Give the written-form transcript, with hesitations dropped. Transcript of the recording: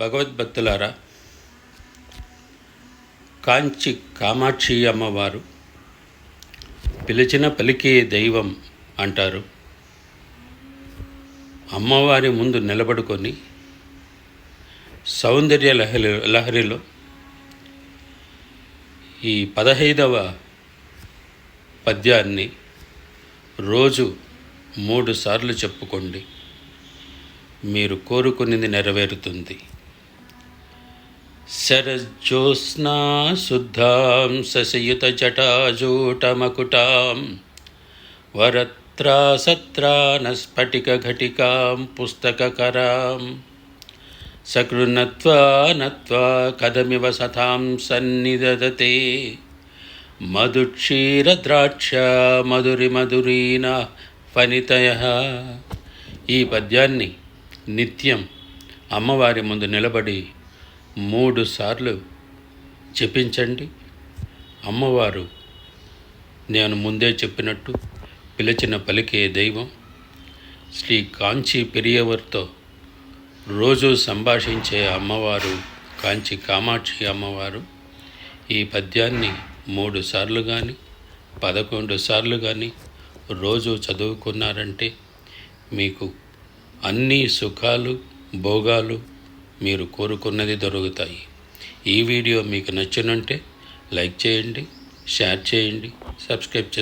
భగవద్భక్తులారా, కాంచి కామాక్షి అమ్మవారు పిలిచిన పలికే దైవం అంటారు. అమ్మవారి ముందు నిలబడుకొని సౌందర్య లహరిలో ఈ 15వ పద్యాన్ని రోజు 3 సార్లు చెప్పుకోండి. మీరు కోరుకునేది నెరవేరుతుంది. శరజ్యోత్స్నా శుద్ధాం శశయుత జటాజూటమకుటాం వరత్రాసత్రానస్ఫటిక ఘటికాం పుస్తకకరాం సకృణత్వా నత్వా కదమివ సతాం సన్నిదదతే మధుక్షీరద్రాక్ష మధురీన ఫణితయః. ఈ పద్యాన్ని నిత్యం అమ్మవారి ముందు నిలబడి 3 సార్లు జపించండి. అమ్మవారు నేను ముందే చెప్పినట్టు పిలిచిన పలికే దైవం. శ్రీ కాంచి పెరియవర్తో రోజు సంభాషించే అమ్మవారు కాంచి కామాక్షి అమ్మవారు. ఈ పద్యాన్ని 3 సార్లు కానీ 11 సార్లు కానీ రోజు చదువుకున్నారంటే మీకు అన్ని సుఖాలు భోగాలు మీరు కోరుకున్నది దొరుకుతాయి. ఈ వీడియో మీకు నచ్చినంటే లైక్ చేయండి, షేర్ చేయండి, సబ్స్క్రైబ్ చేయండి.